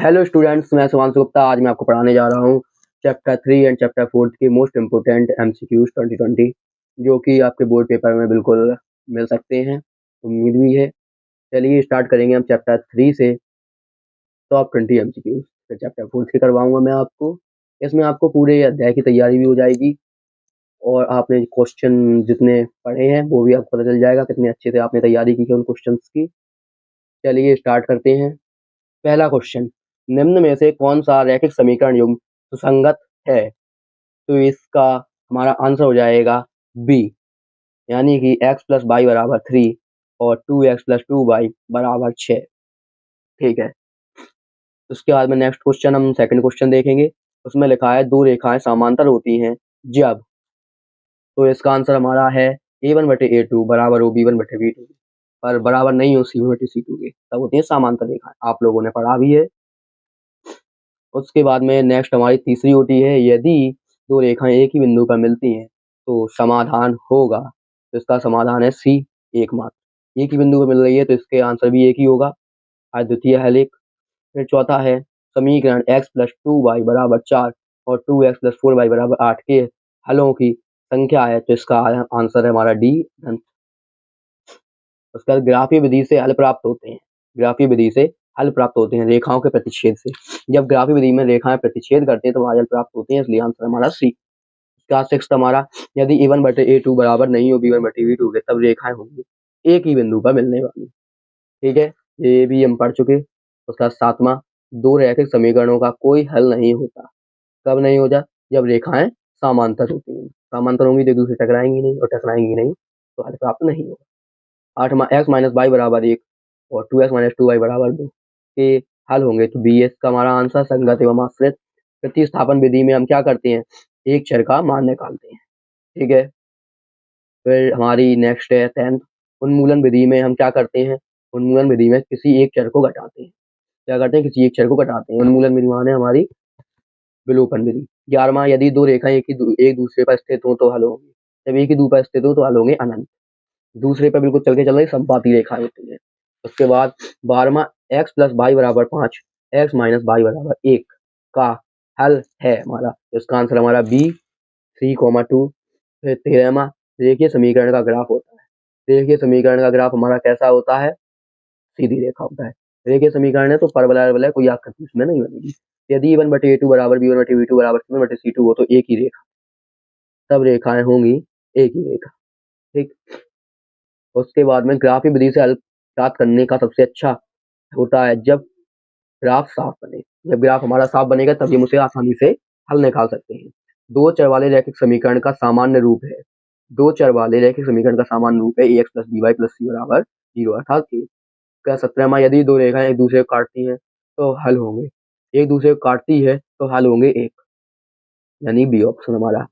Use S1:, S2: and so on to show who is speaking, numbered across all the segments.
S1: Hello students, मैं सुभांशु गुप्ता। आज मैं आपको पढ़ाने जा रहा हूँ चैप्टर 3 एंड चैप्टर 4 के मोस्ट इम्पोर्टेंट एमसीक्यूज 2020, जो कि आपके बोर्ड पेपर में बिल्कुल मिल सकते हैं, उम्मीद भी है। चलिए स्टार्ट करेंगे हम चैप्टर 3 से टॉप 20 एमसीक्यूज। फिर चैप्टर 4 से करवाऊंगा मैं आपको। इसमें आपको पूरे अध्याय की तैयारी भी हो जाएगी और आपने क्वेश्चन जितने पढ़े हैं वो भी आपको पता चल जाएगा कितने अच्छे से आपने तैयारी की है उन क्वेश्चन की। चलिए स्टार्ट करते हैं। पहला क्वेश्चन, निम्न में से कौन सा रैखिक समीकरण युग्म सुसंगत है? तो इसका हमारा आंसर हो जाएगा बी, यानी कि x प्लस वाई बराबर 3 और 2x प्लस 2y बराबर 6। ठीक है। उसके बाद में नेक्स्ट क्वेश्चन, हम सेकंड क्वेश्चन देखेंगे। उसमें लिखा है दो रेखाएं समांतर होती हैं जब, तो इसका आंसर हमारा है a1/a2 बराबर हो b1/b2, पर बराबर नहीं हो c1/c2 के, तब होती है समांतर रेखाएं। आप लोगों ने पढ़ा भी है। उसके बाद में नेक्स्ट हमारी तीसरी होती है, यदि दो रेखाएं एक ही बिंदु पर मिलती हैं तो समाधान होगा। तो इसका समाधान है सी, एकमात्र। एक ही बिंदु पर मिल रही है तो इसके आंसर भी एक ही होगा, अद्वितीय हल। फिर चौथा है, समीकरण x प्लस 2y बराबर 4 और 2x प्लस 4y बराबर 8 के हलों की संख्या है, तो इसका आंसर है हमारा डी। उसके बाद ग्राफीय विधि से हल प्राप्त होते हैं। ग्राफीय विधि से हल प्राप्त होते हैं रेखाओं के प्रतिच्छेद से। जब ग्राफीय विधि में रेखाएं प्रतिच्छेद करते हैं तो हल प्राप्त होते हैं, इसलिए आंसर हमारा सी। इसका सिक्स्थ हमारा, यदि a1/a2 बराबर नहीं हो b1/b2 के, तब रेखाएं होंगी एक ही बिंदु पर मिलने वाली। ठीक है, ये भी हम पढ़ चुके। उसका सातवां, दो रैखिक समीकरणों का कोई हल नहीं होता। कब नहीं होता? जब रेखाएं समांतर होती हैं। समांतर होंगी तो एक दूसरे टकराएंगी नहीं, और टकराएंगी नहीं तो हल प्राप्त नहीं होगा। आठवां, x माइनस वाई बराबर 1 और 2x माइनस 2y बराबर 2 के हल होंगे, तो बी एस का हमारा आंसर संगत एवं आश्रित प्रतिस्थापन विधि में हम क्या करते हैं, एक चर का मान निकालते हैं। ठीक है। फिर हमारी नेक्स्ट है 10th, उन्मूलन विधि में हम क्या करते हैं, उन्मूलन विधि में किसी एक चर को घटाते हैं। क्या करते हैं, किसी एक चर को घटाते हैं। उन्मूलन विधि माने हमारी विलोपन विधि। 11वां, यदि दो रेखाएं एक दूसरे पर स्थित हो तो हल होंगे। जब एक ही दूर पर स्थित हो तो हल होंगे अनंत। दूसरे पर बिल्कुल चल के चल रही संपाती रेखाएं होती है। उसके बाद 12वां, x प्लस वाई बराबर 5, x माइनस वाई बराबर 1 का हल है हमारा, इसका आंसर हमारा बी, 3,2। फिर 13वां, रेखीय समीकरण का ग्राफ होता है। रेखीय समीकरण का ग्राफ हमारा कैसा होता है, सीधी रेखा होता है। रेखीय समीकरण है तो परवलय कोई आकृति उसमें नहीं बनेगी। यदि a1/a2 बराबर b1/b2 बराबर c1/c2 हो तो एक ही रेखा, तब रेखाएं होंगी एक ही रेखा। ठीक। उसके बाद में ग्राफीय विधि से हल प्राप्त करने का सबसे अच्छा होता है जब ग्राफ साफ बने। जब ग्राफ हमारा साफ बनेगा तभी हम उसे आसानी से हल निकाल सकते हैं। दो चर वाले रैखिक समीकरण का सामान्य रूप है, दो चर वाले रैखिक समीकरण का सामान्य रूप है ax plus by plus c बराबर 0, अर्थात का 17वां, यदि दो रेखाएं एक दूसरे को काटती हैं तो हल होंगे, एक दूसरे को काटती है तो हल होंगे एक, यानी बी ऑप्शन हमारा।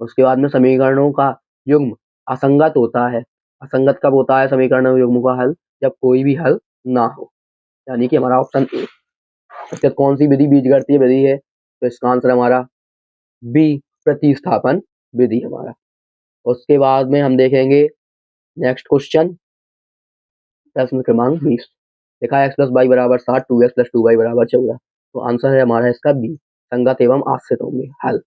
S1: उसके बाद में समीकरणों का युग्म असंगत होता है। असंगत कब होता है समीकरण युग्म का हल, जब कोई भी हल ना हो, यानी कि हमारा ऑप्शन ए। इसका कौन सी विधि बीजगणितीय विधि है, तो इसका आंसर हमारा बी, प्रतिस्थापन विधि हमारा। उसके बाद में हम देखेंगे नेक्स्ट क्वेश्चन, प्रश्न क्रमांक 20। लिखा है x प्लस वाई बराबर 7, 2x प्लस 2y बराबर 14, तो आंसर है हमारा इसका बी, संगत एवं आश्रित होंगे हल।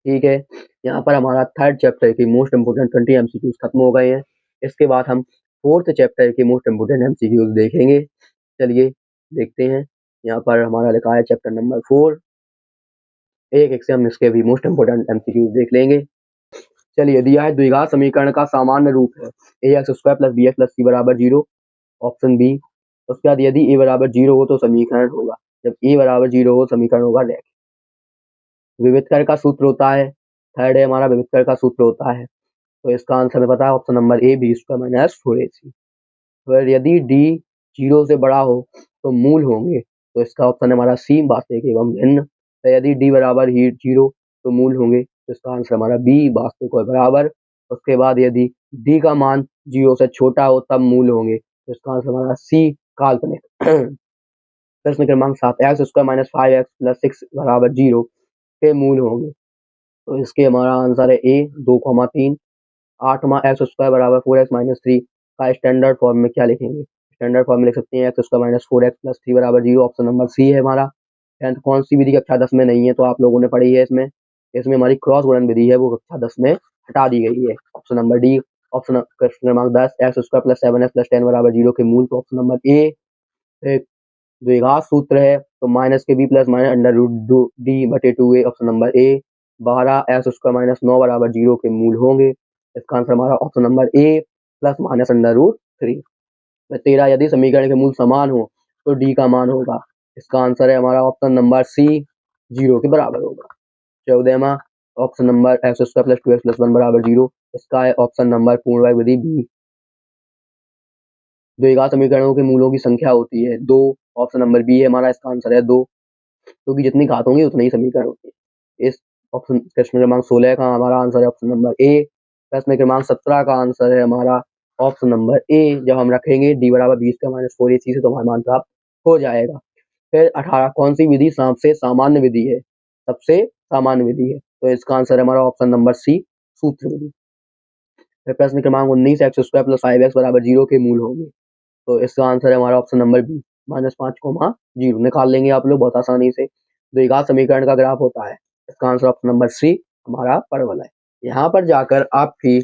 S1: ठीक है। यहाँ पर हमारा थर्ड चैप्टर की मोस्ट इंपोर्टेंट 20 एमसीक्यूज खत्म हो गए हैं। इसके बाद हम फोर्थ चैप्टर के मोस्ट इंपोर्टेंट एमसीक्यूज देखेंगे। चलिए देखते हैं। यहाँ पर हमारा लिखा है चैप्टर नंबर 4। एक एक से हम इसके भी मोस्ट इंपोर्टेंट एमसीक्यूज देख लेंगे। चलिए, दिया है द्विघात समीकरण का सामान्य रूप है ax² plus bx plus c बराबर 0, ऑप्शन बी। उसके बाद यदि a बराबर 0 हो तो समीकरण होगा, जब a बराबर 0 हो समीकरण होगा रैखिक। विविधकर का सूत्र होता है, थर्ड है हमारा, विविधकर का सूत्र होता है, तो इसका आंसर हमें पता है ऑप्शन नंबर ए, b² माइनस 4ac। फिर यदि d 0 से बड़ा हो तो मूल होंगे, तो इसका ऑप्शन हमारा सी, वास्तविक एवं भिन्न। तो यदि d बराबर ही 0 तो मूल होंगे, तो इसका आंसर हमारा बी, वास्तविक और बराबर। उसके बाद यदि d का मान 0 से छोटा हो तब मूल होंगे, तो इसका आंसर हमारा सी, काल्पनिक। प्रश्न क्रमांक 7, x² माइनस 5x प्लस 6 बराबर 0 के मूल होंगे, तो इसके हमारा आंसर है ए, 2,3। 8वां, x² बराबर 4x माइनस 3 का स्टैंडर्ड फॉर्म में क्या लिखेंगे, स्टैंडर्ड फॉर्म में लिख सकते हैं x square minus 4x plus 3 बराबर 0। ऑप्शन नंबर सी है हमारा। टेंथ कौन सी विधि कक्षा 10 में नहीं है, तो आप लोगों ने पढ़ी है इसमें। इसमें हमारी क्रॉस गुणन विधि है, वो कक्षा 10 में हटा दी गई है। Option number D. Option question क्रमांक 10 x square plus 7x plus 10 बराबर 0 के मूल, तो ऑप्शन नंबर ए। एक द्विघात सूत्र है तो माइनस के B plus minus under root D बटे 2a। Option number A. 12 X square minus 9 बराबर 0 के मूल होंगे। इसका आंसर हमारा option number A plus minus under root 3। 13 यदि समीकरण के मूल समान हो तो डी का मान होगा। इसका आंसर है हमारा ऑप्शन नंबर सी 0 के बराबर होगा। 14वां option number x square plus 2x plus 1 बराबर 0। इसका है ऑप्शन नंबर पूर्ण वर्ग विधि बी। द्विघात समीकरणों के मूलों की संख्या होती है 2। ऑप्शन नंबर बी है हमारा, इसका आंसर है 2, क्योंकि जितनी घात होंगी उतने ही समीकरण होते हैं। इस ऑप्शन प्रश्न क्रमांक 16 का हमारा आंसर है ऑप्शन नंबर ए। प्रश्न क्रमांक 17 का आंसर है हमारा ऑप्शन नंबर ए। जब हम रखेंगे डी बराबर 20 का माइनस 4ac से तो हमारा मान प्राप्त हो जाएगा। फिर 18 कौन सी विधि सबसे सामान्य विधि है, सबसे सामान्य विधि है, तो इसका आंसर है हमारा ऑप्शन नंबर सी सूत्र विधि। फिर प्रश्न क्रमांक 19 एक्स स्क्वायर प्लस 5x बराबर 0 के मूल होंगे, तो इसका आंसर है हमारा ऑप्शन नंबर बी -5, 0 निकाल लेंगे आप लोग बहुत आसानी से। द्विघात समीकरण का ग्राफ होता है, इसका आंसर ऑप्शन नंबर सी हमारा परवल है। यहाँ पर जाकर आपकी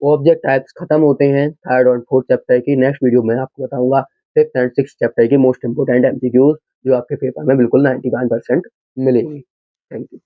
S1: ऑब्जेक्ट टाइप्स खत्म होते हैं थर्ड और फोर्थ चैप्टर की। नेक्स्ट वीडियो में आपको बताऊंगा फिफ्थ एंड सिक्स चैप्टर की मोस्ट इंपोर्टेंट एमसीक्यूज जो आपके पेपर में बिल्कुल 99% मिलेंगी। Thank you.